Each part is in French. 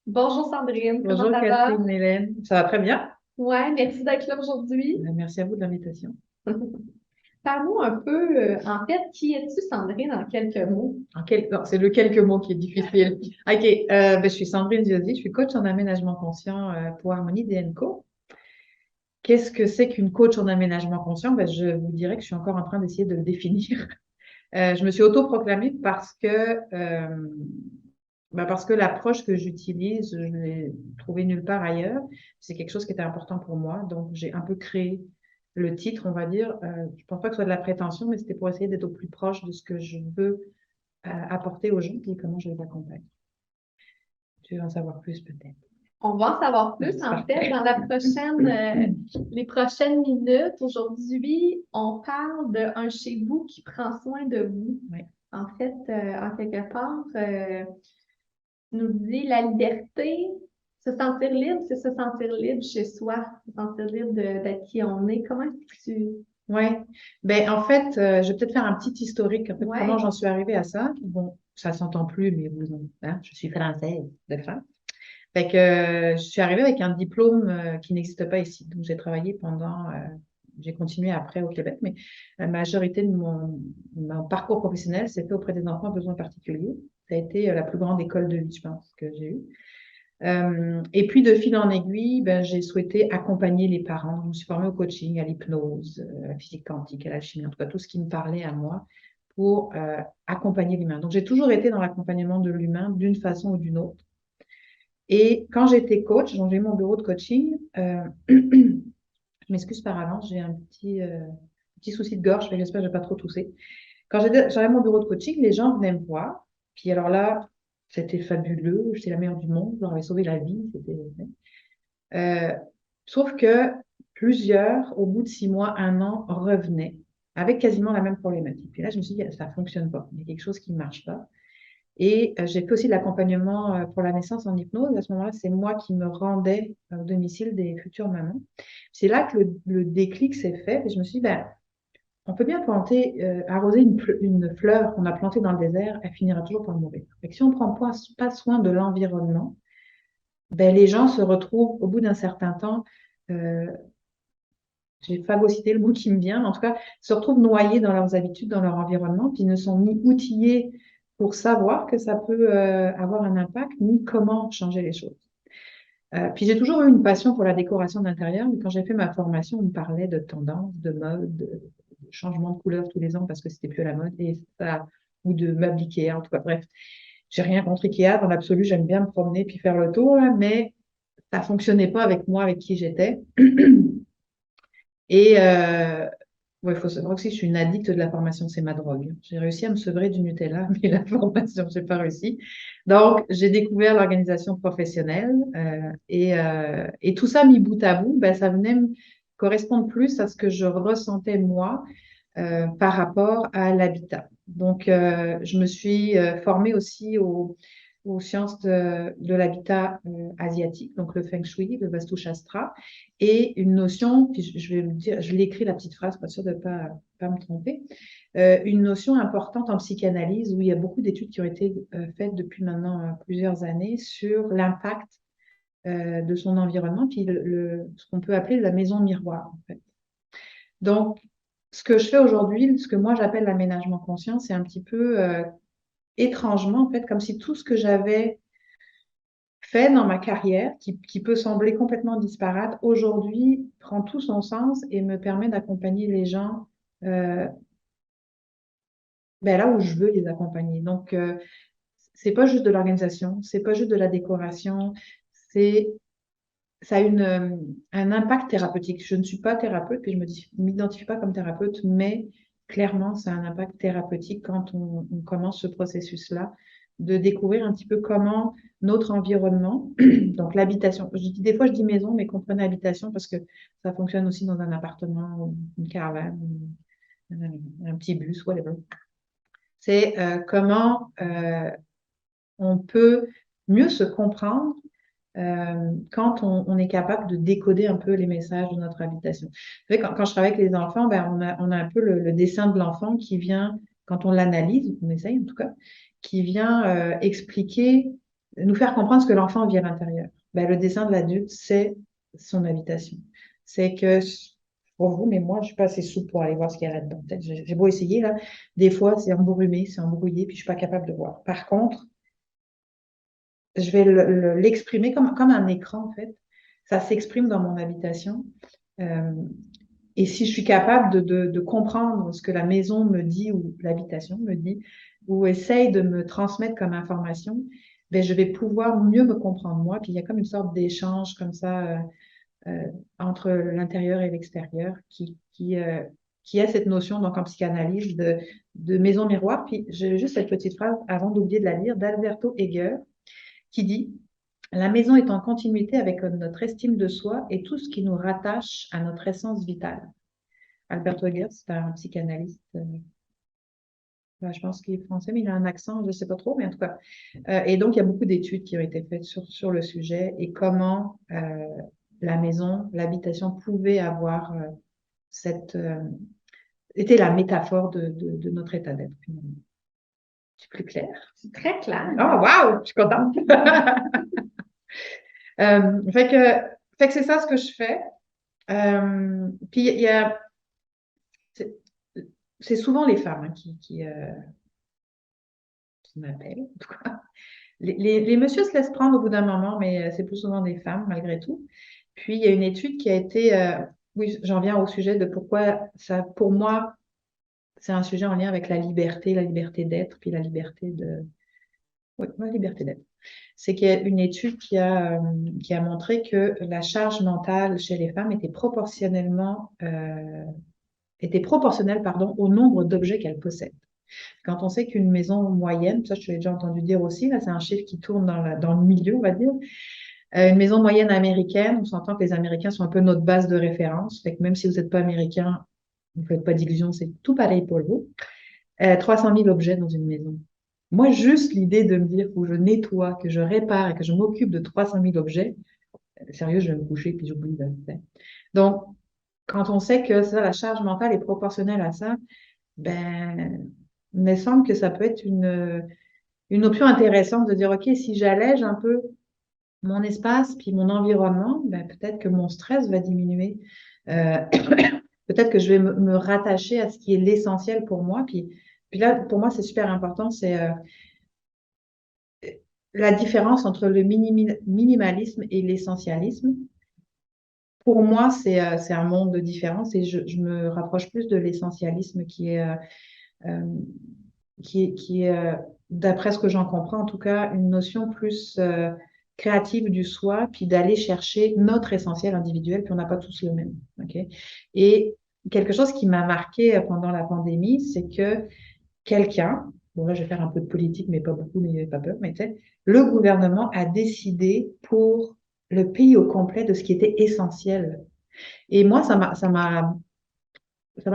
Bonjour Sandrine, comment Bonjour ça va? Catherine, Hélène. Ça va très bien? Ouais, merci d'être là aujourd'hui. Merci à vous de l'invitation. Parle-nous un peu, en fait, qui es-tu Sandrine en quelques mots? Non, c'est le quelques mots qui est difficile. OK, je suis Sandrine Ziozzi, je suis coach en aménagement conscient pour Harmonie DNCO. Qu'est-ce que c'est qu'une coach en aménagement conscient? Je vous dirais que je suis encore en train d'essayer de le définir. Je me suis autoproclamée parce que l'approche que j'utilise, je ne l'ai trouvée nulle part ailleurs. C'est quelque chose qui était important pour moi. Donc, j'ai un peu créé le titre, on va dire. Je pense pas que ce soit de la prétention, mais c'était pour essayer d'être au plus proche de ce que je veux apporter aux gens et comment je les accompagne. Tu veux en savoir plus peut-être. On va en savoir Ouais, plus, c'est en fait, parfait. dans les prochaines minutes. Aujourd'hui, on parle d'un chez vous qui prend soin de vous. Oui. En fait, en quelque part, nous dit la liberté, se sentir libre, c'est se sentir libre chez soi, se sentir libre d'être qui on est. Comment est-ce que tu... Ouais. En fait, je vais peut-être faire un petit historique, en fait, comment Ouais. j'en suis arrivée à ça. Bon, ça s'entend plus, mais je suis française de France. Je suis arrivée avec un diplôme qui n'existe pas ici. Donc, j'ai continué après au Québec, mais la majorité de mon parcours professionnel s'est fait auprès des enfants à besoins particuliers. Ça a été la plus grande école de vie, je pense, que j'ai eue. Et puis, de fil en aiguille, j'ai souhaité accompagner les parents. Je me suis formée au coaching, à l'hypnose, à la physique quantique, à l'alchimie, en tout cas, tout ce qui me parlait à moi pour accompagner l'humain. Donc, j'ai toujours été dans l'accompagnement de l'humain d'une façon ou d'une autre. Et quand j'étais coach, donc j'ai eu mon bureau de coaching, je m'excuse par avance, j'ai un petit souci de gorge, j'espère que je vais pas trop tousser. J'avais mon bureau de coaching, les gens venaient me voir. Puis alors là, c'était fabuleux, j'étais la meilleure du monde, je leur avais sauvé la vie. Euh, Sauf que plusieurs, au bout de 6 mois, un an, revenaient avec quasiment la même problématique. Puis là, je me suis dit, ça fonctionne pas, il y a quelque chose qui ne marche pas. Et j'ai fait aussi de l'accompagnement pour la naissance en hypnose. À ce moment-là, c'est moi qui me rendais au domicile des futures mamans. C'est là que le déclic s'est fait. Et je me suis dit, on peut bien arroser une fleur qu'on a plantée dans le désert, elle finira toujours par mourir. Et que si on ne prend pas soin de l'environnement, les gens se retrouvent au bout d'un certain temps, euh, j'ai phagocyté le mot qui me vient, mais en tout cas, se retrouvent noyés dans leurs habitudes, dans leur environnement, puis ne sont ni outillés pour savoir que ça peut avoir un impact, ni comment changer les choses. Puis j'ai toujours eu une passion pour la décoration d'intérieur, mais quand j'ai fait ma formation, on me parlait de tendance, de mode, de changement de couleur tous les ans parce que c'était plus à la mode, et ça, ou de meubles Ikea, en tout cas, bref. J'ai rien contre Ikea, dans l'absolu, j'aime bien me promener puis faire le tour, là, mais ça fonctionnait pas avec moi, avec qui j'étais. Et il faut savoir que si je suis une addict de la formation, c'est ma drogue. J'ai réussi à me sevrer du Nutella, mais la formation, j'ai pas réussi. Donc, j'ai découvert l'organisation professionnelle et tout ça mis bout à bout, ça venait me correspondre plus à ce que je ressentais moi par rapport à l'habitat. Donc, je me suis formée aussi aux sciences de l'habitat asiatique, donc le Feng Shui, le Vastu Shastra, et une notion, puis je vais le dire, je l'ai écrit la petite phrase, pas sûre de ne pas me tromper, une notion importante en psychanalyse où il y a beaucoup d'études qui ont été faites depuis maintenant plusieurs années sur l'impact de son environnement, puis ce qu'on peut appeler la maison miroir, en fait. Donc, ce que je fais aujourd'hui, ce que moi j'appelle l'aménagement conscient, c'est un petit peu étrangement, en fait, comme si tout ce que j'avais fait dans ma carrière, qui peut sembler complètement disparate, aujourd'hui prend tout son sens et me permet d'accompagner les gens euh, là où je veux les accompagner. Donc, c'est pas juste de l'organisation, c'est pas juste de la décoration, c'est ça a un impact thérapeutique. Je ne suis pas thérapeute, puis je m'identifie pas comme thérapeute, mais clairement, ça a un impact thérapeutique quand on commence ce processus-là, de découvrir un petit peu comment notre environnement, donc l'habitation, des fois je dis maison, mais comprenez habitation parce que ça fonctionne aussi dans un appartement, ou une caravane, ou un petit bus, whatever. C'est comment on peut mieux se comprendre quand on est capable de décoder un peu les messages de notre habitation. Vous savez, quand je travaille avec les enfants, on a un peu le dessin de l'enfant qui vient, quand on l'analyse, on essaye en tout cas, qui vient expliquer nous faire comprendre ce que l'enfant vit à l'intérieur. Ben, le dessin de l'adulte, c'est son habitation. C'est que, pour vous, mais moi, je suis pas assez souple pour aller voir ce qu'il y a là-dedans. Peut-être, j'ai beau essayer, là, des fois, c'est embrumé, c'est embrouillé, puis je suis pas capable de voir. Par contre, je vais l'exprimer comme un écran, en fait. Ça s'exprime dans mon habitation. Euh, et si je suis capable de comprendre ce que la maison me dit ou l'habitation me dit, ou essaye de me transmettre comme information, ben, je vais pouvoir mieux me comprendre moi. Puis il y a comme une sorte d'échange comme ça entre l'intérieur et l'extérieur qui a cette notion, donc en psychanalyse, de maison miroir. Puis j'ai juste cette petite phrase avant d'oublier de la lire d'Alberto Heger qui dit la maison est en continuité avec notre estime de soi et tout ce qui nous rattache à notre essence vitale. Albert Heger, c'est un psychanalyste, je pense qu'il est français, mais il a un accent, je ne sais pas trop, mais en tout cas. Et donc, il y a beaucoup d'études qui ont été faites sur le sujet et comment la maison, l'habitation pouvait avoir était la métaphore de notre état d'être, finalement. C'est plus clair? C'est très clair. Oh, waouh, je suis contente. Fait que c'est ça ce que je fais. Puis il y a, c'est c'est souvent les femmes hein, qui m'appellent. En tout cas. Les messieurs se laissent prendre au bout d'un moment, mais c'est plus souvent des femmes malgré tout. Puis il y a une étude qui a été, oui, j'en viens au sujet de pourquoi ça, pour moi, c'est un sujet en lien avec la liberté d'être, puis la liberté de, oui, la liberté d'être. C'est qu'il y a une étude qui a montré que la charge mentale chez les femmes était proportionnelle, pardon, au nombre d'objets qu'elles possèdent. Quand on sait qu'une maison moyenne, ça je l'ai déjà entendu dire aussi, là c'est un chiffre qui tourne dans le milieu, on va dire, une maison moyenne américaine, on s'entend que les Américains sont un peu notre base de référence, fait que même si vous n'êtes pas américain, vous ne faites pas d'illusions, c'est tout pareil pour vous. 300 000 objets dans une maison. Moi, juste l'idée de me dire que je nettoie, que je répare et que je m'occupe de 300 000 objets, sérieux, je vais me coucher puis j'oublie de le faire. Donc, quand on sait que ça, la charge mentale est proportionnelle à ça, ben, il me semble que ça peut être une option intéressante de dire, OK, si j'allège un peu mon espace puis mon environnement, ben, peut-être que mon stress va diminuer. Euh, peut-être que je vais me rattacher à ce qui est l'essentiel pour moi. Puis là, pour moi, c'est super important, c'est la différence entre le minimalisme et l'essentialisme. Pour moi, c'est un monde de différence et je me rapproche plus de l'essentialisme euh, qui est d'après ce que j'en comprends, en tout cas, une notion plus créative du soi, puis d'aller chercher notre essentiel individuel, puis on n'a pas tous le même. OK? Et quelque chose qui m'a marqué pendant la pandémie, c'est que quelqu'un, bon là je vais faire un peu de politique, mais pas beaucoup, n'ayez pas peur, mais tu sais, le gouvernement a décidé pour le pays au complet de ce qui était essentiel. Et moi, ça m'a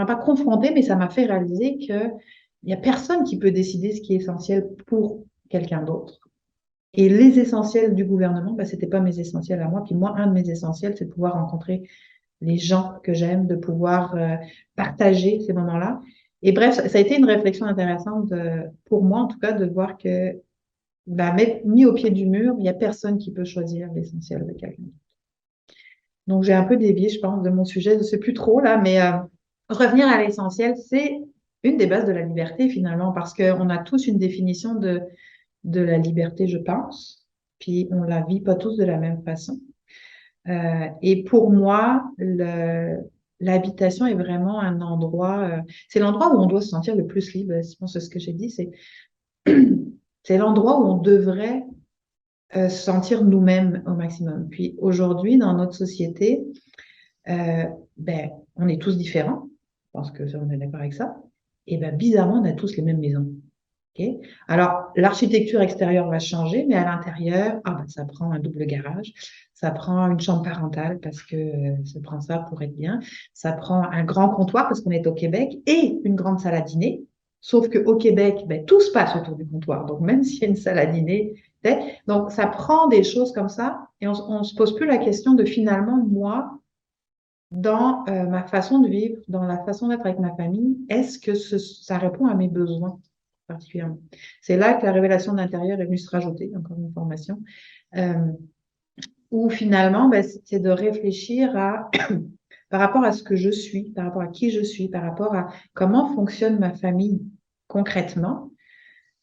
pas confronté, mais ça m'a fait réaliser que il y a personne qui peut décider ce qui est essentiel pour quelqu'un d'autre. Et les essentiels du gouvernement, ben, c'était pas mes essentiels à moi. Puis moi, un de mes essentiels, c'est de pouvoir rencontrer les gens que j'aime, de pouvoir partager ces moments-là. Et bref, ça a été une réflexion intéressante pour moi, en tout cas, de voir que, ben, mis au pied du mur, il n'y a personne qui peut choisir l'essentiel de quelqu'un. Donc, j'ai un peu dévié, je pense, de mon sujet. Je ne sais plus trop là, mais revenir à l'essentiel, c'est une des bases de la liberté finalement, parce qu'on a tous une définition de la liberté, je pense, puis on la vit pas tous de la même façon. Et pour moi, l'habitation est vraiment un endroit, c'est l'endroit où on doit se sentir le plus libre. Je pense que ce que j'ai dit, c'est l'endroit où on devrait se sentir nous-mêmes au maximum. Puis aujourd'hui, dans notre société, euh, ben, on est tous différents. Je pense que ça, on est d'accord avec ça. Et ben, bizarrement, on a tous les mêmes maisons. Ok. Alors, l'architecture extérieure va changer, mais à l'intérieur, ah ben, ça prend un double garage, ça prend une chambre parentale parce que ça prend ça pour être bien, ça prend un grand comptoir parce qu'on est au Québec et une grande salle à dîner. Sauf qu'au Québec, ben, tout se passe autour du comptoir. Donc, même s'il y a une salle à dîner, donc ça prend des choses comme ça et on se pose plus la question de finalement, moi, dans ma façon de vivre, dans la façon d'être avec ma famille, est-ce que ça répond à mes besoins? particulièrement. C'est là que la révélation de l'intérieur est venue se rajouter, encore une formation, où finalement, ben, c'est de réfléchir à, par rapport à ce que je suis, par rapport à qui je suis, par rapport à comment fonctionne ma famille concrètement.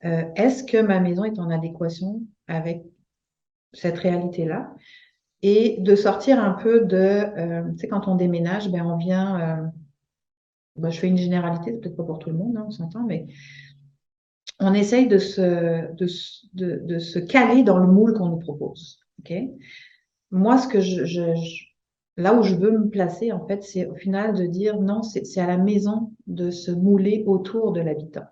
Est-ce que ma maison est en adéquation avec cette réalité-là? Et de sortir un peu de, tu sais, quand on déménage, ben on vient, ben, je fais une généralité, c'est peut-être pas pour tout le monde, hein, on s'entend, mais on essaye de se caler dans le moule qu'on nous propose. OK? Moi, ce que là où je veux me placer, en fait, c'est au final de dire non, c'est à la maison de se mouler autour de l'habitant.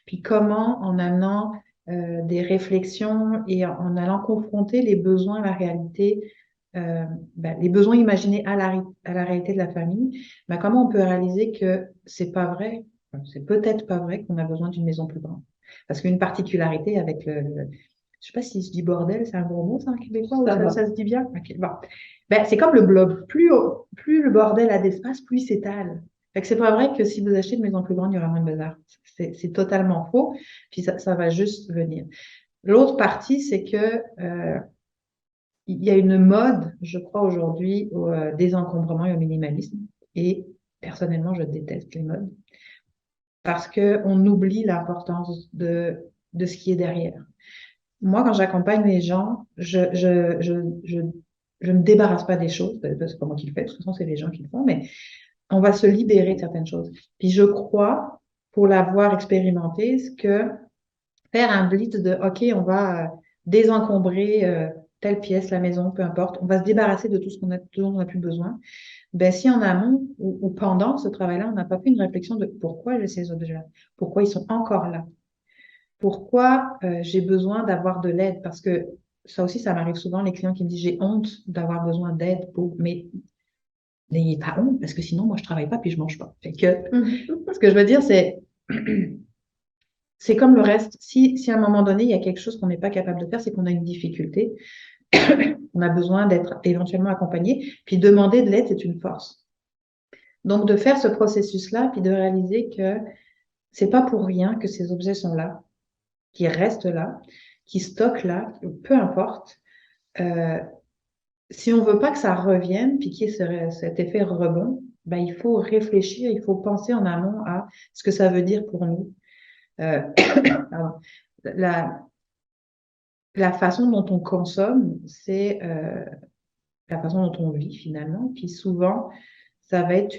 Puis comment, en amenant des réflexions et en allant confronter les besoins à la réalité, ben, les besoins imaginés à la réalité de la famille, ben, comment on peut réaliser que c'est pas vrai, c'est peut-être pas vrai qu'on a besoin d'une maison plus grande. Parce qu'une particularité avec je sais pas si se dit bordel, c'est un gros mot, ça, en québécois, ou ça se dit bien? Ok, bon. Ben, c'est comme le blob. Plus le bordel a d'espace, plus il s'étale. Fait que c'est pas vrai que si vous achetez une maison plus grande, il y aura moins de bazar. C'est totalement faux. Puis ça va juste venir. L'autre partie, c'est que il y a une mode, je crois, aujourd'hui au désencombrement et au minimalisme. Et personnellement, je déteste les modes parce qu'on oublie l'importance de ce qui est derrière. Moi, quand j'accompagne les gens, je me débarrasse pas des choses, c'est pas moi qui le fais, de toute façon, c'est les gens qui le font, mais on va se libérer de certaines choses. Puis je crois, pour l'avoir expérimenté, que faire un blitz de OK, on va désencombrer telle pièce, la maison, peu importe, on va se débarrasser de tout ce dont on n'a plus besoin. Ben, si en amont ou pendant ce travail-là, on n'a pas fait une réflexion de pourquoi j'ai ces objets-là, pourquoi ils sont encore là, pourquoi j'ai besoin d'avoir de l'aide, parce que ça aussi, ça m'arrive souvent, les clients qui me disent j'ai honte d'avoir besoin d'aide mais n'ayez pas honte, parce que sinon, moi, je travaille pas puis je mange pas. Fait que, ce que je veux dire, c'est comme le reste. Si à un moment donné, il y a quelque chose qu'on n'est pas capable de faire, c'est qu'on a une difficulté, on a besoin d'être éventuellement accompagné, puis demander de l'aide, c'est une force. Donc, de faire ce processus-là, puis de réaliser que c'est pas pour rien que ces objets sont là, qu'ils restent là, qu'ils stockent là, peu importe. Si on veut pas que ça revienne, puis qu'il y ait cet effet rebond, ben, il faut réfléchir, il faut penser en amont à ce que ça veut dire pour nous. Pardon. La façon dont on consomme, c'est la façon dont on vit finalement. Puis souvent, ça va être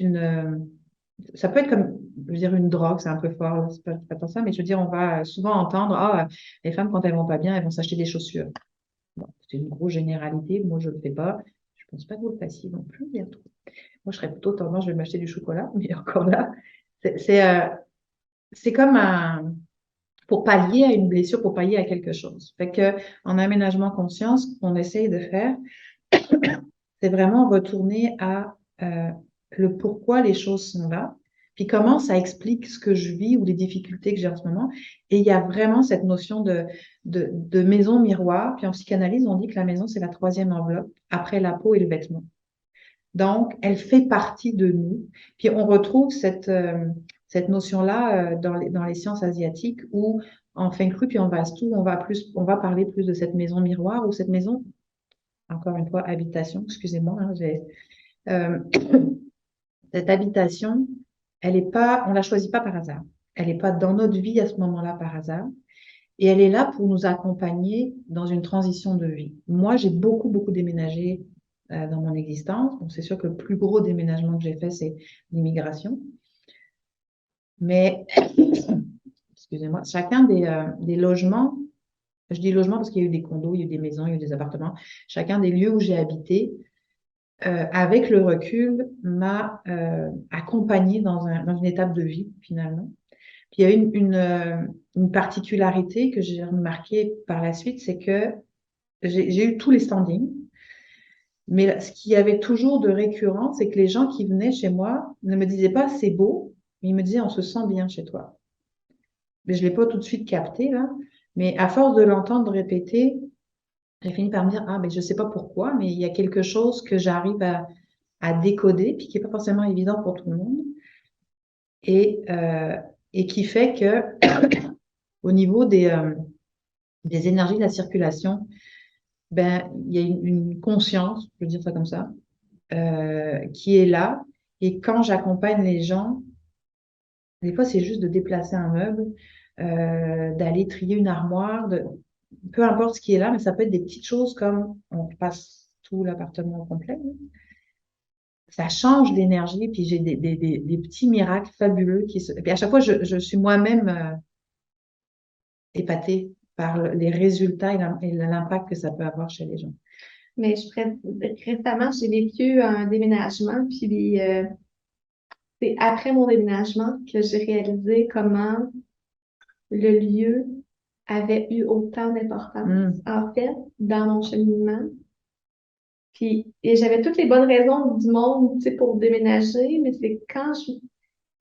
ça peut être comme, je veux dire, une drogue, c'est un peu fort, là, c'est pas tant ça, mais je veux dire, on va souvent entendre, ah, les femmes, quand elles vont pas bien, elles vont s'acheter des chaussures. Bon, c'est une grosse généralité, moi je le fais pas. Je pense pas que vous le fassiez non plus bientôt. Moi, je serais plutôt tendance, je vais m'acheter du chocolat, mais encore là, c'est comme pour pallier à une blessure, pour pallier à quelque chose. Fait que en aménagement conscience, ce qu'on essaye de faire, c'est vraiment retourner à le pourquoi les choses sont là, puis comment ça explique ce que je vis ou les difficultés que j'ai en ce moment. Et il y a vraiment cette notion de maison miroir. Puis en psychanalyse, on dit que la maison, c'est la troisième enveloppe après la peau et le vêtement. Donc, elle fait partie de nous. Puis on retrouve cette notion-là dans les sciences asiatiques où en Feng Shui, puis en Vastu, on va parler plus de cette maison miroir ou cette maison, encore une fois, habitation, excusez-moi, hein, euh, cette habitation, on la choisit pas par hasard. Elle n'est pas dans notre vie à ce moment-là par hasard. Et elle est là pour nous accompagner dans une transition de vie. Moi, j'ai beaucoup, beaucoup déménagé dans mon existence. Donc, c'est sûr que le plus gros déménagement que j'ai fait, c'est l'immigration. Mais, excusez-moi, chacun des logements, je dis logements parce qu'il y a eu des condos, il y a eu des maisons, il y a eu des appartements, chacun des lieux où j'ai habité, avec le recul, m'a accompagné dans une étape de vie, finalement. Puis il y a une particularité que j'ai remarquée par la suite, c'est que j'ai eu tous les standings, mais ce qu'il y avait toujours de récurrent, c'est que les gens qui venaient chez moi ne me disaient pas c'est beau, mais ils me disaient on se sent bien chez toi. Mais je l'ai pas tout de suite capté là, mais à force de l'entendre répéter, j'ai fini par me dire ah mais je sais pas pourquoi, mais il y a quelque chose que j'arrive à décoder puis qui est pas forcément évident pour tout le monde et qui fait que au niveau des énergies de la circulation, ben, il y a une conscience, je veux dire ça comme ça, qui est là. Et quand j'accompagne les gens, des fois, c'est juste de déplacer un meuble, d'aller trier une armoire, peu importe ce qui est là, mais ça peut être des petites choses comme on passe tout l'appartement au complet. Ça change l'énergie, puis j'ai des petits miracles fabuleux Et puis à chaque fois, je suis moi-même épatée par les résultats et l'impact que ça peut avoir chez les gens. Mais récemment, j'ai vécu un déménagement, puis c'est après mon déménagement que j'ai réalisé comment le lieu avait eu autant d'importance, Mm. en fait, dans mon cheminement. Puis, et j'avais toutes les bonnes raisons du monde, tu sais, pour déménager, mais c'est quand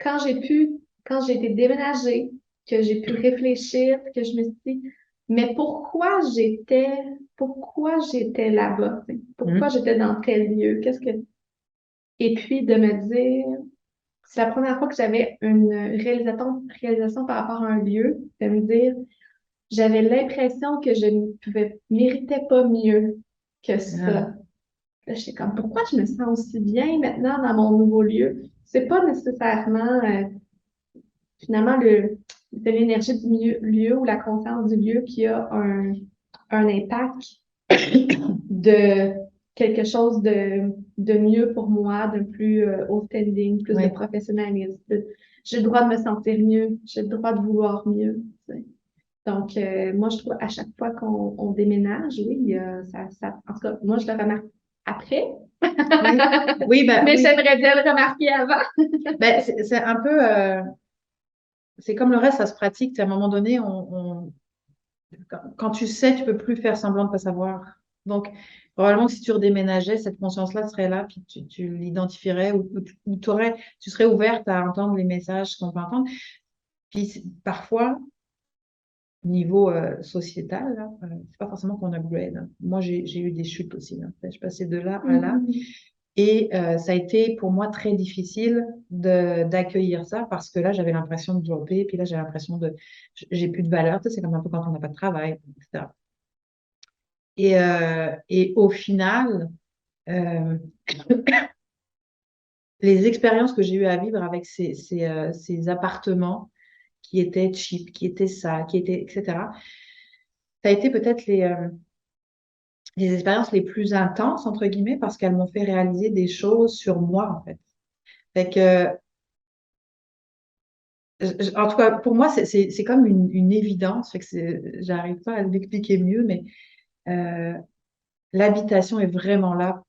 quand j'ai été déménagée, que j'ai pu réfléchir, que je me suis dit, mais pourquoi j'étais là-bas, tu sais? Pourquoi Mm. j'étais dans tel lieu, et puis de me dire, c'est la première fois que j'avais une réalisation par rapport à un lieu, de me dire, j'avais l'impression que je ne méritais pas mieux que Ah, ça. Là, j'étais comme, pourquoi je me sens aussi bien maintenant dans mon nouveau lieu? C'est pas nécessairement, finalement, c'est l'énergie du lieu ou la conscience du lieu qui a un impact de quelque chose de mieux pour moi, de plus haut standing, plus de oui. professionnalisme. J'ai le droit de me sentir mieux, j'ai le droit de vouloir mieux. Tu sais. Donc, moi, je trouve à chaque fois qu'on déménage, oui, en tout cas, moi, je le remarque après, Oui, oui, ben, mais oui. j'aimerais bien le remarquer avant. Ben, c'est un peu, c'est comme le reste, ça se pratique. À un moment donné, quand tu sais, tu peux plus faire semblant de pas savoir. Donc, probablement que si tu redéménageais, cette conscience-là serait là, puis tu l'identifierais ou tu serais ouverte à entendre les messages qu'on peut entendre. Puis parfois, niveau sociétal, là, c'est pas forcément qu'on upgrade, hein. Moi, j'ai eu des chutes aussi, hein. Je passais de là à là. Mhm. Et ça a été pour moi très difficile d'accueillir ça parce que là, j'avais l'impression de dropper, puis là, j'ai l'impression j'ai plus de valeur. Tu sais, c'est comme un peu quand on n'a pas de travail, etc. Et au final, euh, les expériences que j'ai eues à vivre avec ces appartements qui étaient cheap, qui étaient ça, qui étaient, etc., ça a été peut-être les expériences les plus intenses, entre guillemets, parce qu'elles m'ont fait réaliser des choses sur moi, en fait. Fait que en tout cas, pour moi, c'est comme une évidence. Fait que j'arrive pas à l'expliquer mieux, mais euh, l'habitation est vraiment là,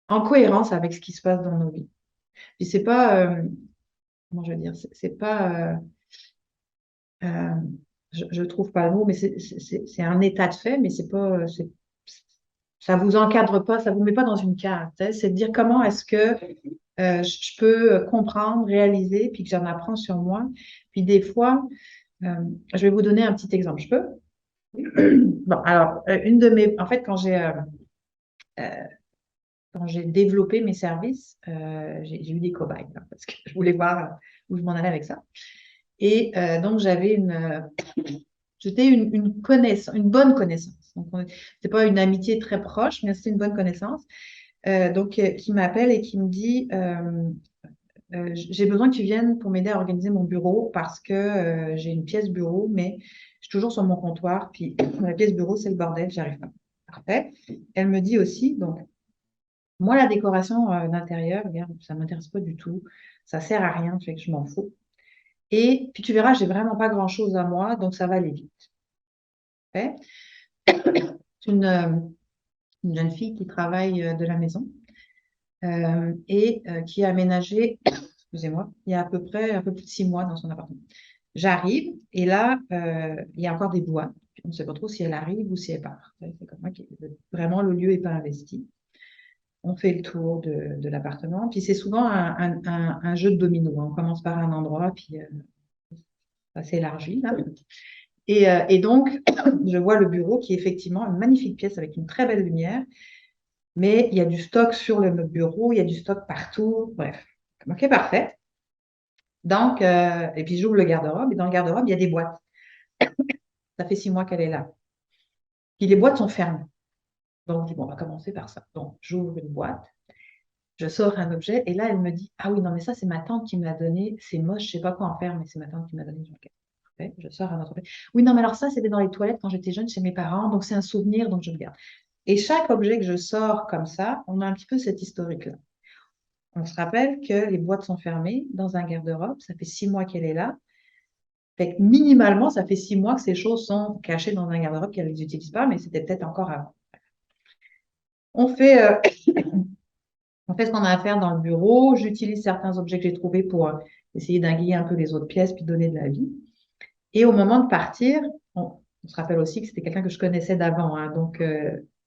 en cohérence avec ce qui se passe dans nos vies. Puis c'est pas, comment je veux dire, c'est pas, euh, je trouve pas le mot, mais c'est un état de fait, mais c'est pas, ça vous encadre pas, ça vous met pas dans une case. Tu sais. C'est de dire comment est-ce que je peux comprendre, réaliser, puis que j'en apprends sur moi. Puis des fois, euh, je vais vous donner un petit exemple. Je peux? Bon, alors, en fait, euh, quand j'ai développé mes services, j'ai eu des cobayes, hein, parce que je voulais voir où je m'en allais avec ça. Et donc, c'était une connaissance, une bonne connaissance. Donc, c'est pas une amitié très proche, mais c'était une bonne connaissance. Qui m'appelle et qui me dit, j'ai besoin que tu viennes pour m'aider à organiser mon bureau parce que j'ai une pièce bureau, mais je suis toujours sur mon comptoir, puis la pièce bureau, c'est le bordel, j'y arrive pas. Parfait. Elle me dit aussi, donc, moi, la décoration d'intérieur, regarde, ça m'intéresse pas du tout. Ça sert à rien, fait que je m'en fous. Et puis tu verras, j'ai vraiment pas grand-chose à moi, donc ça va aller vite. Parfait. C'est une jeune fille qui travaille de la maison et qui a aménagé, excusez-moi, il y a à peu près un peu plus de 6 mois dans son appartement. J'arrive et là, il y a encore des boîtes. Puis on ne sait pas trop si elle arrive ou si elle part. C'est comme moi qui vraiment le lieu n'est pas investi. On fait le tour de l'appartement. Puis c'est souvent un jeu de domino, hein. On commence par un endroit, puis ça s'élargit là. Et donc, je vois le bureau qui est effectivement une magnifique pièce avec une très belle lumière, mais il y a du stock sur le bureau, il y a du stock partout. Bref, ok, parfait. Donc, et puis j'ouvre le garde-robe, et dans le garde-robe, il y a des boîtes. Ça fait 6 mois qu'elle est là. Puis les boîtes sont fermées. Donc, je dis, bon, on va commencer par ça. Donc, j'ouvre une boîte, je sors un objet, et là, elle me dit, ah oui, non, mais ça, c'est ma tante qui me l'a donné. C'est moche, je sais pas quoi en faire, mais c'est ma tante qui m'a donné. Je dis, ok, parfait. Je sors un autre objet. Oui, non, mais alors ça, c'était dans les toilettes quand j'étais jeune chez mes parents, donc c'est un souvenir, donc je le garde. Et chaque objet que je sors comme ça, on a un petit peu cette historique-là. On se rappelle que les boîtes sont fermées dans un garde-robe. Ça fait 6 mois qu'elle est là. Fait que minimalement, ça fait 6 mois que ces choses sont cachées dans un garde-robe qu'elle ne les utilise pas, mais c'était peut-être encore avant. On fait, on fait ce qu'on a à faire dans le bureau. J'utilise certains objets que j'ai trouvés pour essayer d'inguiller un peu les autres pièces puis donner de la vie. Et au moment de partir, on se rappelle aussi que c'était quelqu'un que je connaissais d'avant, hein, donc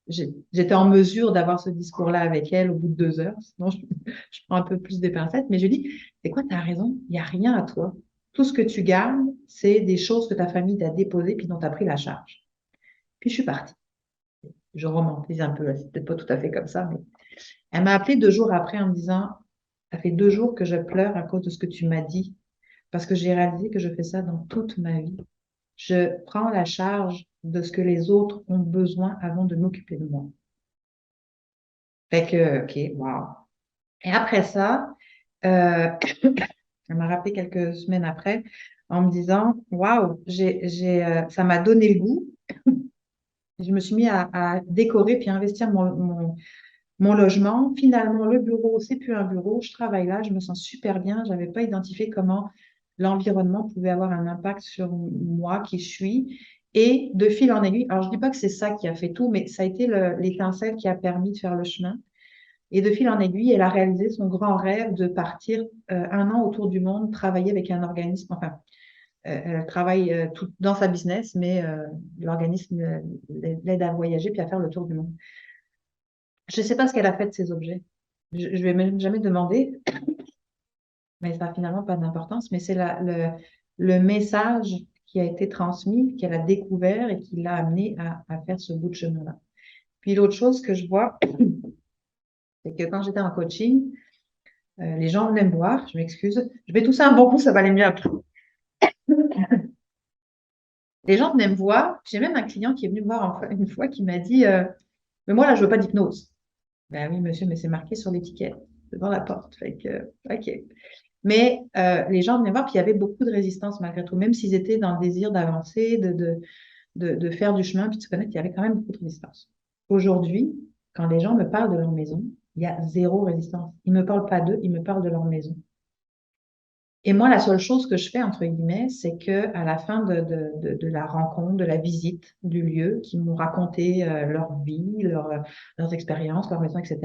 j'étais en mesure d'avoir ce discours-là avec elle au bout de 2 heures. Sinon, je prends un peu plus des pincettes, mais je lui dis, c'est quoi, tu as raison, il n'y a rien à toi. Tout ce que tu gardes, c'est des choses que ta famille t'a déposées puis dont tu as pris la charge. Puis je suis partie. Je romantise un peu, c'est peut-être pas tout à fait comme ça, mais elle m'a appelé 2 jours après en me disant, ça fait 2 jours que je pleure à cause de ce que tu m'as dit, parce que j'ai réalisé que je fais ça dans toute ma vie. Je prends la charge de ce que les autres ont besoin avant de m'occuper de moi. Fait que, OK, wow. Et après ça, euh, elle m'a rappelé quelques semaines après en me disant, waouh, ça m'a donné le goût. Je me suis mis à décorer puis à investir mon logement. Finalement, le bureau, c'est plus un bureau. Je travaille là, je me sens super bien. Je n'avais pas identifié comment l'environnement pouvait avoir un impact sur moi qui je suis. Et de fil en aiguille, alors je ne dis pas que c'est ça qui a fait tout, mais ça a été l'étincelle qui a permis de faire le chemin. Et de fil en aiguille, elle a réalisé son grand rêve de partir 1 an autour du monde, travailler avec un organisme, enfin, elle travaille tout dans sa business, mais l'organisme l'aide à voyager puis à faire le tour du monde. Je ne sais pas ce qu'elle a fait de ces objets. Je ne lui ai même jamais demandé, mais ça n'a finalement pas d'importance. Mais c'est le message qui a été transmis, qu'elle a découvert et qui l'a amené à faire ce bout de chemin-là. Puis l'autre chose que je vois, c'est que quand j'étais en coaching, les gens venaient me voir, je m'excuse, je vais tousser un bon coup, ça va aller mieux après. Les gens venaient me voir, j'ai même un client qui est venu me voir une fois qui m'a dit, mais moi là, je veux pas d'hypnose. Ben oui, monsieur, mais c'est marqué sur l'étiquette, devant la porte. Fait que, OK. Mais les gens venaient voir, puis il y avait beaucoup de résistance malgré tout, même s'ils étaient dans le désir d'avancer, de faire du chemin, puis de se connaître, il y avait quand même beaucoup de résistance. Aujourd'hui, quand les gens me parlent de leur maison, il y a zéro résistance. Ils ne me parlent pas d'eux, ils me parlent de leur maison. Et moi, la seule chose que je fais, entre guillemets, c'est que à la fin de la rencontre, de la visite du lieu, qui m'ont raconté leur vie, leurs expériences, leur maison, etc.,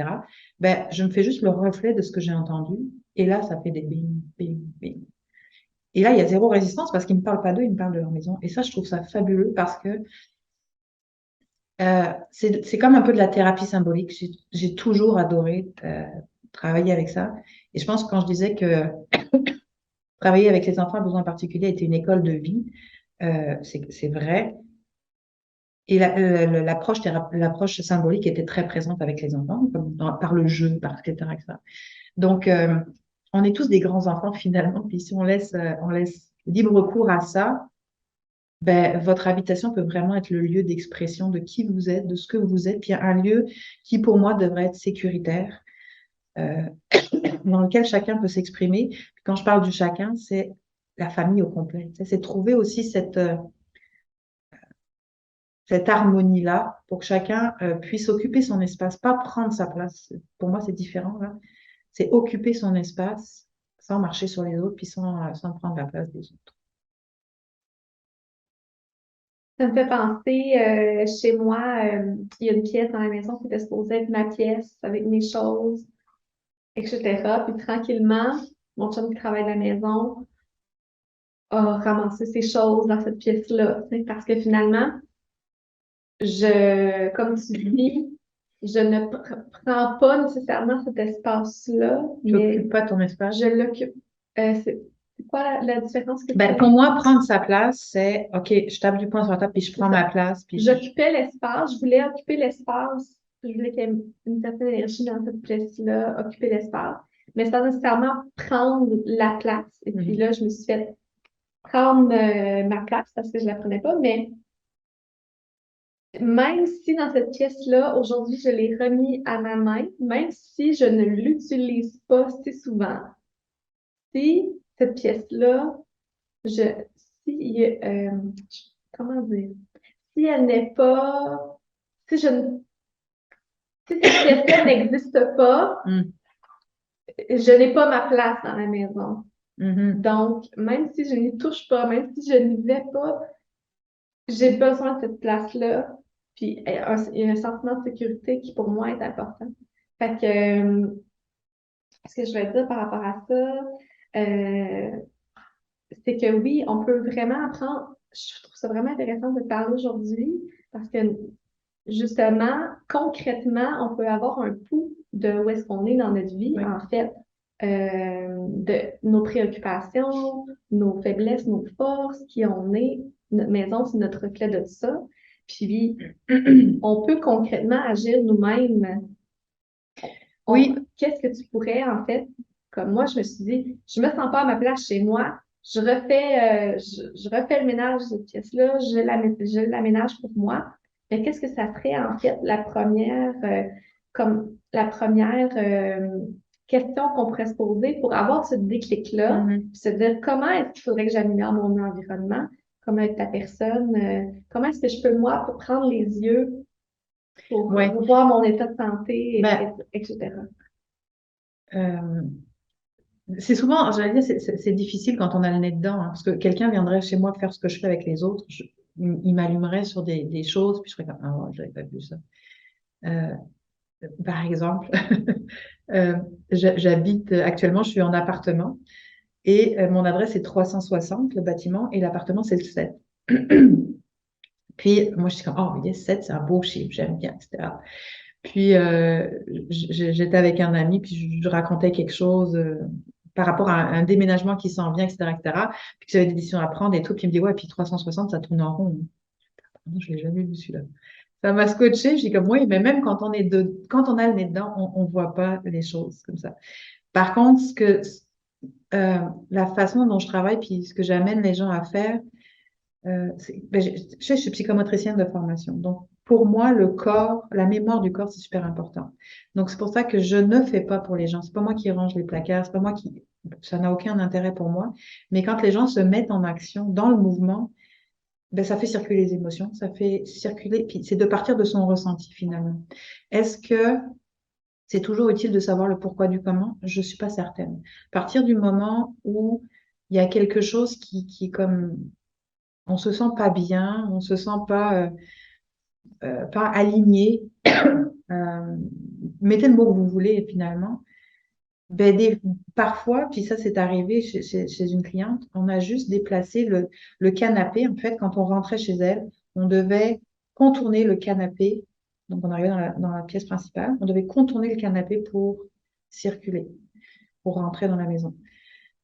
ben, je me fais juste le reflet de ce que j'ai entendu. Et là, ça fait des bing, bing, bing. Et là, il y a zéro résistance parce qu'ils ne me parlent pas d'eux, ils me parlent de leur maison. Et ça, je trouve ça fabuleux parce que c'est comme un peu de la thérapie symbolique. J'ai toujours adoré travailler avec ça. Et je pense que quand je disais que travailler avec les enfants à besoins particuliers était une école de vie. C'est vrai. Et l'approche symbolique était très présente avec les enfants, comme par le jeu, par etc., etc. Donc, on est tous des grands enfants finalement. Puis si on laisse libre cours à ça, ben, votre habitation peut vraiment être le lieu d'expression de qui vous êtes, de ce que vous êtes, puis un lieu qui, pour moi, devrait être sécuritaire, euh, dans lequel chacun peut s'exprimer. Puis quand je parle du chacun, c'est la famille au complet. C'est trouver aussi cette harmonie-là pour que chacun puisse occuper son espace, pas prendre sa place. Pour moi, c'est différent, là. C'est occuper son espace sans marcher sur les autres, puis sans prendre la place des autres. Ça me fait penser, chez moi, il y a une pièce dans la maison qui était supposée être ma pièce avec mes choses, etc. Puis tranquillement, mon chum qui travaille à la maison a ramassé ses choses dans cette pièce-là, tu sais, parce que finalement, comme tu dis, je ne prends pas nécessairement cet espace-là, Tu n'occupes mais pas ton espace. je l'occupe. C'est quoi la différence que tu Ben, fais? pour moi, prendre sa place, c'est OK, je tape du poing sur la table, puis je prends ma place, puis J'occupais l'espace, je voulais occuper l'espace, je voulais qu'il y ait une certaine énergie dans cette pièce-là, occuper l'espace, mais sans nécessairement prendre la place. Et puis là, je me suis fait prendre ma place parce que je la prenais pas, mais même si dans cette pièce-là, aujourd'hui, je l'ai remis à ma main, même si je ne l'utilise pas si souvent, si cette pièce-là, je, si, comment dire, si elle n'est pas, si je ne, si cette pièce-là n'existe pas, Mm. je n'ai pas ma place dans la maison. Mhm. Donc, même si je n'y touche pas, même si je n'y vais pas, j'ai besoin de cette place-là. Puis, il y a un sentiment de sécurité qui, pour moi, est important. Fait que, ce que je vais dire par rapport à ça, euh, c'est que oui, on peut vraiment apprendre. Je trouve ça vraiment intéressant de parler aujourd'hui parce que, justement, concrètement, on peut avoir un pouls de où est-ce qu'on est dans notre vie, Oui. en fait, de nos préoccupations, nos faiblesses, nos forces, qui on est. Notre maison, c'est notre reflet de ça. Puis, on peut concrètement agir nous-mêmes. Oui, Qu'est-ce que tu pourrais, en fait, comme moi, je me suis dit, je me sens pas à ma place chez moi, je refais le ménage de cette pièce-là, je l'aménage pour moi. Mais qu'est-ce que ça ferait, en fait, comme la première question qu'on pourrait se poser pour avoir ce déclic-là, mhm. puis se dire comment est-ce qu'il faudrait que j'améliore mon environnement, comment est ta personne, comment est-ce que je peux, moi, prendre les yeux pour Ouais. revoir mon état de santé, Ben, etc. euh, c'est souvent, j'allais dire, c'est difficile quand on a le nez dedans, hein, parce que quelqu'un viendrait chez moi faire ce que je fais avec les autres, il m'allumerait sur des choses, puis je serais comme, ah ouais, j'avais pas vu ça. Euh, Par exemple, euh, actuellement, je suis en appartement, et mon adresse est 360, le bâtiment, et l'appartement, c'est le 7. Puis moi, je suis comme, oh, yes, 7, c'est un beau chiffre, j'aime bien, etc. Puis j'étais avec un ami, puis je racontais quelque chose par rapport à un déménagement qui s'en vient, etc., etc. Puis que j'avais des décisions à prendre et tout. Puis il me dit, ouais, puis 360, ça tourne en rond. Pardon, je l'ai jamais vu celui-là. Ça m'a scotché. Je dis comme, oui, mais même quand on a le nez dedans, on voit pas les choses comme ça. Par contre, la façon dont je travaille, puis ce que j'amène les gens à faire, je suis psychomotricienne de formation. Donc, pour moi, le corps, la mémoire du corps, c'est super important. Donc, c'est pour ça que je ne fais pas pour les gens. C'est pas moi qui range les placards. C'est pas moi qui, ça n'a aucun intérêt pour moi. Mais quand les gens se mettent en action, dans le mouvement, ben, ça fait circuler les émotions, ça fait circuler, puis c'est de partir de son ressenti finalement. Est-ce que c'est toujours utile de savoir le pourquoi du comment? Je suis pas certaine. À partir du moment où il y a quelque chose qui est comme on se sent pas bien, on se sent pas aligné. Euh, Mettez le mot que vous voulez finalement. Ben, parfois, puis ça c'est arrivé chez une cliente, on a juste déplacé le canapé. En fait, quand on rentrait chez elle, on devait contourner le canapé. Donc on arrivait dans la pièce principale, on devait contourner le canapé pour circuler, pour rentrer dans la maison.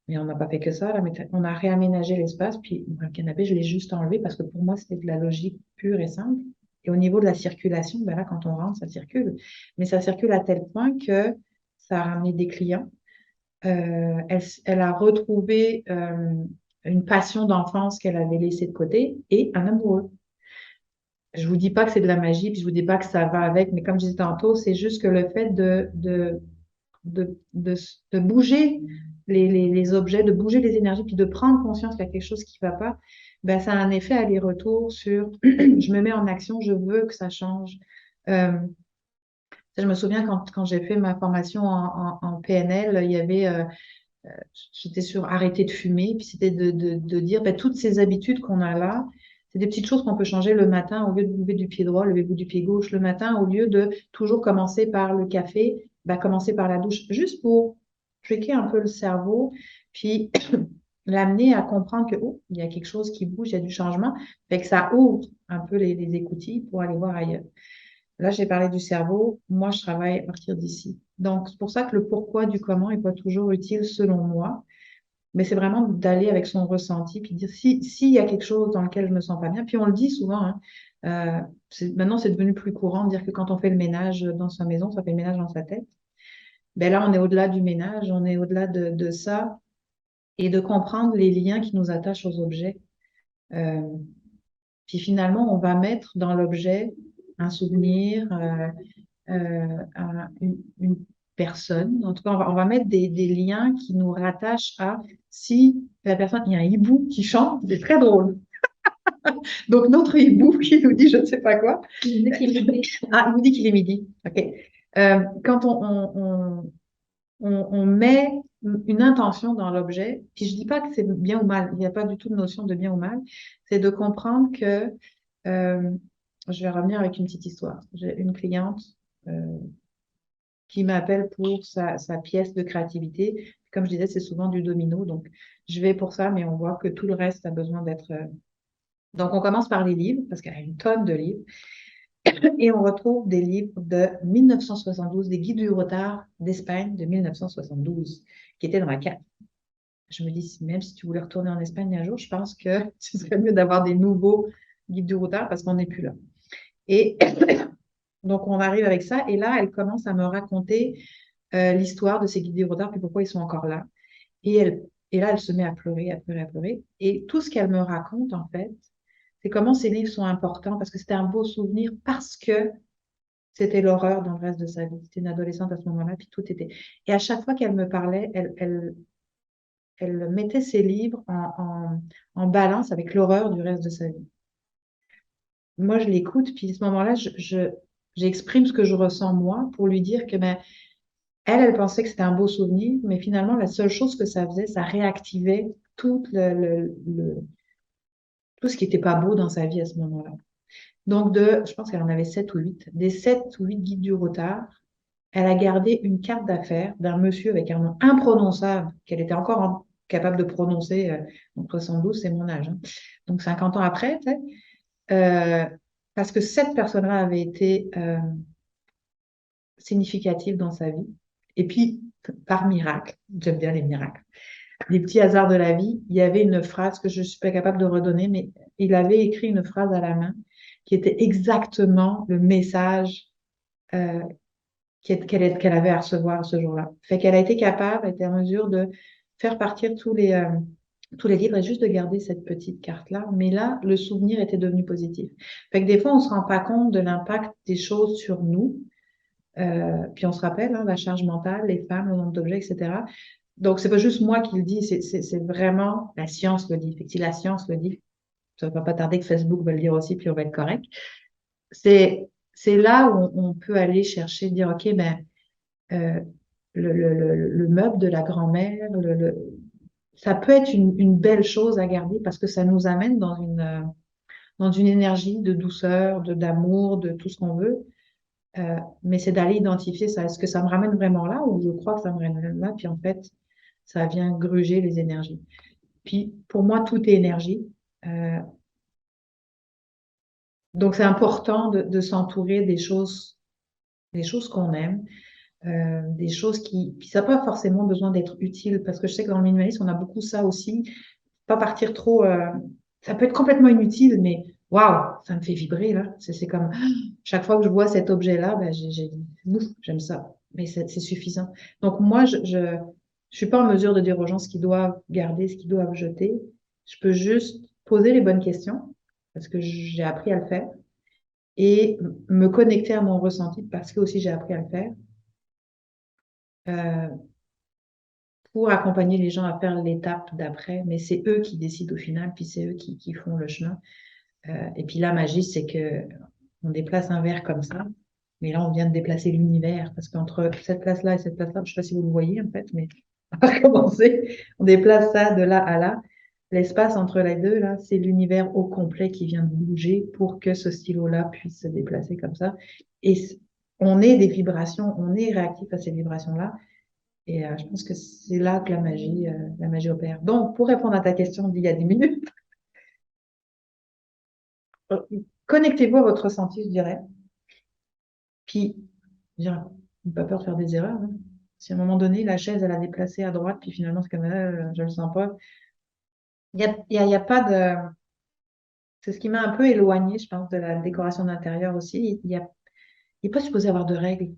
Mais on n'a pas fait que ça, là, mais on a réaménagé l'espace, puis le canapé, je l'ai juste enlevé parce que pour moi, c'était de la logique pure et simple. Et au niveau de la circulation, ben là, quand on rentre, ça circule. Mais ça circule à tel point que ça a ramené des clients. Elle a retrouvé une passion d'enfance qu'elle avait laissée de côté et un amoureux. Je vous dis pas que c'est de la magie, puis je vous dis pas que ça va avec, mais comme je disais tantôt, c'est juste que le fait de bouger les objets, de bouger les énergies, puis de prendre conscience qu'il y a quelque chose qui ne va pas, ben, ça a un effet aller-retour sur je me mets en action, je veux que ça change. Euh, je me souviens quand j'ai fait ma formation en PNL, il y avait, j'étais sur arrêter de fumer, puis c'était de dire ben, toutes ces habitudes qu'on a là, c'est des petites choses qu'on peut changer le matin. Au lieu de lever du pied droit, levez-vous du pied gauche le matin. Au lieu de toujours commencer par le café, bah, commencer par la douche, juste pour tricker un peu le cerveau, puis l'amener à comprendre que oh, il y a quelque chose qui bouge, il y a du changement. Fait que ça ouvre un peu les écoutilles pour aller voir ailleurs. Là, j'ai parlé du cerveau. Moi, je travaille à partir d'ici. Donc, c'est pour ça que le pourquoi du comment n'est pas toujours utile selon moi. Mais c'est vraiment d'aller avec son ressenti, puis dire s'il y a quelque chose dans lequel je me sens pas bien. Puis on le dit souvent, hein, maintenant c'est devenu plus courant de dire que quand on fait le ménage dans sa maison, ça fait le ménage dans sa tête. Ben là, on est au-delà du ménage, on est au-delà de ça. et de comprendre les liens qui nous attachent aux objets. Euh, Puis finalement, on va mettre dans l'objet un souvenir, une personne. En tout cas, on va mettre des liens qui nous rattachent à si la personne, il y a un hibou qui chante, c'est très drôle. Donc, notre hibou qui nous dit je ne sais pas quoi. Il dit qu'il est midi. Ah, il nous dit qu'il est midi. OK. Quand on met une intention dans l'objet, puis je dis pas que c'est bien ou mal, il n'y a pas du tout de notion de bien ou mal, c'est de comprendre que, euh, je vais revenir avec une petite histoire. J'ai une cliente euh, qui m'appelle pour sa pièce de créativité. Comme je disais, c'est souvent du domino, donc je vais pour ça, mais on voit que tout le reste a besoin d'être... Donc on commence par les livres, parce qu'elle a une tonne de livres. Et on retrouve des livres de 1972, des guides du retard d'Espagne de 1972, qui étaient dans la cave. Je me dis, même si tu voulais retourner en Espagne un jour, je pense que ce serait mieux d'avoir des nouveaux guides du retard parce qu'on n'est plus là. Et donc, on arrive avec ça. Et là, elle commence à me raconter l'histoire de ces guides du retard, puis pourquoi ils sont encore là. Et là, elle se met à pleurer, à pleurer, à pleurer. Et tout ce qu'elle me raconte, en fait, c'est comment ces livres sont importants parce que c'était un beau souvenir, parce que c'était l'horreur dans le reste de sa vie. C'était une adolescente à ce moment-là, puis tout était. Et à chaque fois qu'elle me parlait, elle mettait ses livres en balance avec l'horreur du reste de sa vie. Moi, je l'écoute, puis à ce moment-là, j'exprime ce que je ressens moi pour lui dire que ben, elle pensait que c'était un beau souvenir, mais finalement, la seule chose que ça faisait, ça réactivait tout tout ce qui n'était pas beau dans sa vie à ce moment-là. Donc, je pense qu'elle en avait 7 ou 8, des 7 ou 8 guides du retard, elle a gardé une carte d'affaires d'un monsieur avec un nom imprononçable qu'elle était encore capable de prononcer. Donc 72, c'est mon âge, hein. Donc 50 ans après, tu sais, euh, parce que cette personne-là avait été significative dans sa vie. Et puis, par miracle, j'aime bien les miracles, les petits hasards de la vie, il y avait une phrase que je ne suis pas capable de redonner, mais il avait écrit une phrase à la main qui était exactement le message euh, qu'elle avait à recevoir ce jour-là. Fait qu'elle a été capable, elle était en mesure de faire partir tous les livres et juste de garder cette petite carte-là. Mais là, le souvenir était devenu positif. Fait que des fois, on ne se rend pas compte de l'impact des choses sur nous. Puis on se rappelle, hein, la charge mentale, les femmes, le nombre d'objets, etc. Donc, c'est pas juste moi qui le dis, c'est vraiment la science le dit. Fait que si la science le dit, ça va pas tarder que Facebook va le dire aussi, puis on va être correct. C'est là où on peut aller chercher, dire, OK, ben, euh, le meuble de la grand-mère, ça peut être une belle chose à garder parce que ça nous amène dans une énergie de douceur, d'amour, de tout ce qu'on veut. Mais c'est d'aller identifier ça. Est-ce que ça me ramène vraiment là ou je crois que ça me ramène là, puis en fait, ça vient gruger les énergies. Puis pour moi, tout est énergie. Euh, donc c'est important de s'entourer des choses qu'on aime, des choses qui, puis ça n'a pas forcément besoin d'être utile, parce que je sais que dans le minimalisme, on a beaucoup ça aussi. Pas partir trop, ça peut être complètement inutile, mais waouh, ça me fait vibrer là. C'est comme chaque fois que je vois cet objet-là, ben, ouf, j'aime ça. Mais c'est suffisant. Donc moi, je suis pas en mesure de dire aux gens ce qu'ils doivent garder, ce qu'ils doivent jeter. Je peux juste poser les bonnes questions parce que j'ai appris à le faire et me connecter à mon ressenti parce que aussi j'ai appris à le faire. Euh, pour accompagner les gens à faire l'étape d'après, mais c'est eux qui décident au final, puis c'est eux qui font le chemin. Et puis la magie, c'est que on déplace un verre comme ça, mais là, on vient de déplacer l'univers, parce qu'entre cette place-là et cette place-là, je ne sais pas si vous le voyez en fait, mais on va recommencer. On déplace ça de là à là. L'espace entre les deux, là, c'est l'univers au complet qui vient de bouger pour que ce stylo-là puisse se déplacer comme ça. Et on est des vibrations, on est réactif à ces vibrations-là. Et je pense que c'est là que la magie opère. Donc, pour répondre à ta question d'il y a 10 minutes, euh, connectez-vous à votre ressenti, je dirais. Puis, je dirais, n'ayez pas peur de faire des erreurs, hein. Si à un moment donné, la chaise, elle a déplacé à droite, puis finalement, c'est comme, je le sens pas. Il y a pas de... C'est ce qui m'a un peu éloignée, je pense, de la décoration d'intérieur aussi. Il n'est pas supposé avoir de règles.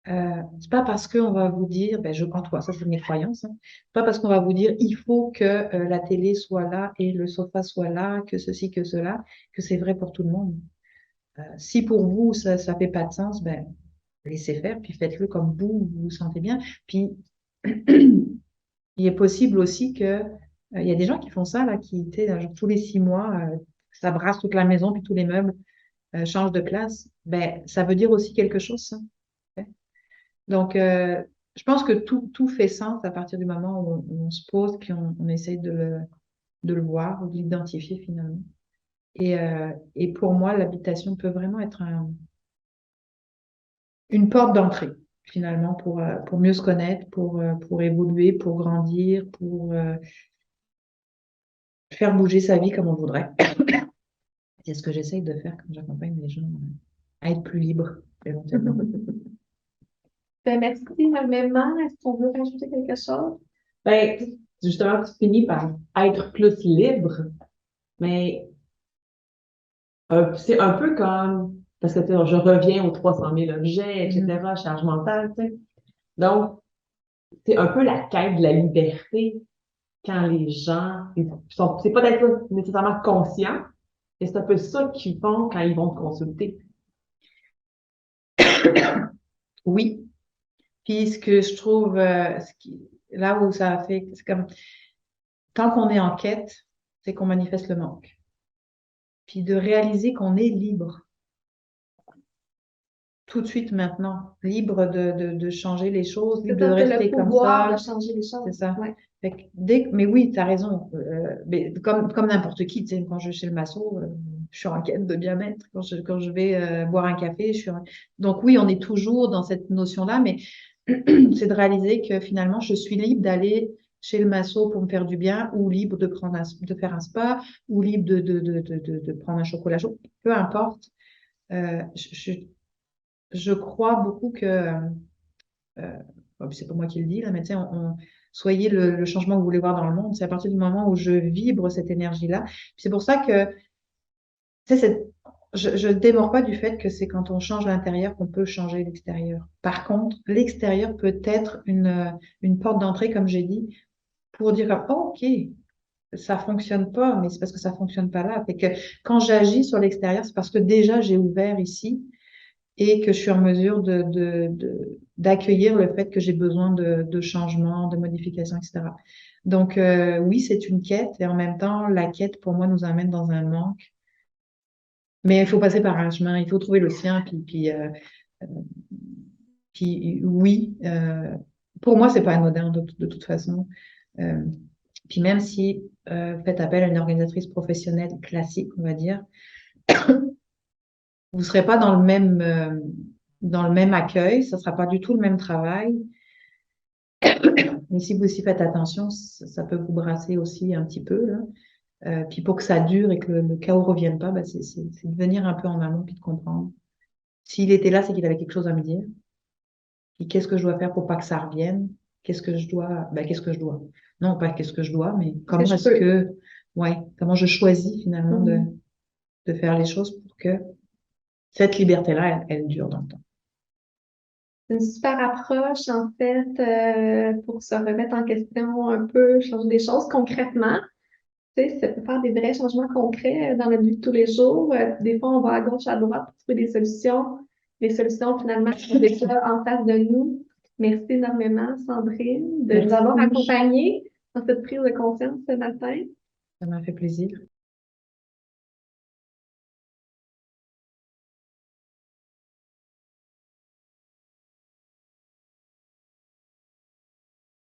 C'est pas parce qu'on va vous dire, ben je, en toi, ça c'est mes croyances, hein. C'est pas parce qu'on va vous dire il faut que la télé soit là et le sofa soit là, que ceci, que cela, que c'est vrai pour tout le monde. Si pour vous ça fait pas de sens, ben laissez faire, puis faites-le comme vous vous sentez bien. Puis il est possible aussi que il y a des gens qui font ça là, qui tu sais, genre, tous les 6 mois, ça brasse toute la maison puis tous les meubles changent de place. Ben ça veut dire aussi quelque chose, ça. Donc, je pense que tout fait sens à partir du moment où on se pose puis on essaye de le voir ou de l'identifier finalement. Et pour moi, l'habitation peut vraiment être une porte d'entrée finalement pour mieux se connaître, pour évoluer, pour grandir, pour faire bouger sa vie comme on voudrait. C'est ce que j'essaye de faire quand j'accompagne les gens à être plus libres éventuellement. Ben, merci énormément. Est-ce qu'on veut rajouter quelque chose? Ben, justement, tu finis par être plus libre, mais c'est un peu comme, parce que tu sais, je reviens aux 300 000 objets, etc., charge mentale, tu sais. Donc, c'est un peu la quête de la liberté quand les gens, c'est pas d'être nécessairement conscient, et c'est un peu ça qu'ils font quand ils vont te consulter. Oui. Puis ce que je trouve, là où ça a fait, c'est comme, tant qu'on est en quête, c'est qu'on manifeste le manque. Puis de réaliser qu'on est libre, tout de suite maintenant, libre de changer les choses, C'est libre de ça, c'est le rester comme pouvoir de ça. changer les C'est choses. ça. Ouais. Fait que mais oui, tu as raison. Mais comme n'importe qui, tu sais, quand je vais chez le masso, je suis en quête de bien-être. Quand je vais boire un café, Donc oui, on est toujours dans cette notion-là, mais c'est de réaliser que finalement, je suis libre d'aller chez le masso pour me faire du bien, ou libre de faire un spa, ou libre de prendre un chocolat chaud, peu importe. Je crois beaucoup que c'est pas moi qui le dis là, mais tu sais, soyez le changement que vous voulez voir dans le monde. C'est à partir du moment où je vibre cette énergie-là. C'est pour ça que, tu sais, je ne démords pas du fait que c'est quand on change l'intérieur qu'on peut changer l'extérieur. Par contre, l'extérieur peut être une porte d'entrée, comme j'ai dit, pour dire, comme, oh, OK, ça fonctionne pas, mais c'est parce que ça fonctionne pas là. Fait que quand j'agis sur l'extérieur, c'est parce que déjà j'ai ouvert ici et que je suis en mesure d'accueillir le fait que j'ai besoin de changements, de modifications, etc. Donc, oui, c'est une quête et en même temps, la quête, pour moi, nous amène dans un manque. Mais il faut passer par un chemin, il faut trouver le sien. Euh, puis oui, pour moi, c'est pas anodin de toute façon. Euh, puis même si vous faites appel à une organisatrice professionnelle classique, on va dire, vous serez pas dans le même accueil, ça sera pas du tout le même travail. Mais si vous aussi faites attention, ça peut vous brasser aussi un petit peu, là. Puis pour que ça dure et que le chaos revienne pas, bah, c'est de venir un peu en amont puis de comprendre. S'il était là, c'est qu'il avait quelque chose à me dire. Puis qu'est-ce que je dois faire pour pas que ça revienne? Qu'est-ce que je dois? Non, pas qu'est-ce que je dois, mais Est-ce que comment je est-ce peux? que, ouais, comment je choisis finalement Mhm. de faire les choses pour que cette liberté-là, elle dure dans le temps. C'est une super approche, en fait, pour se remettre en question un peu, changer des choses concrètement. Tu sais, ça peut faire des vrais changements concrets dans notre vie de tous les jours. Des fois, on va à gauche, à droite pour trouver des solutions. Les solutions, finalement, sont déjà en face de nous. Merci énormément, Sandrine, de nous Merci. avoir accompagnés dans cette prise de conscience ce matin. Ça m'a fait plaisir.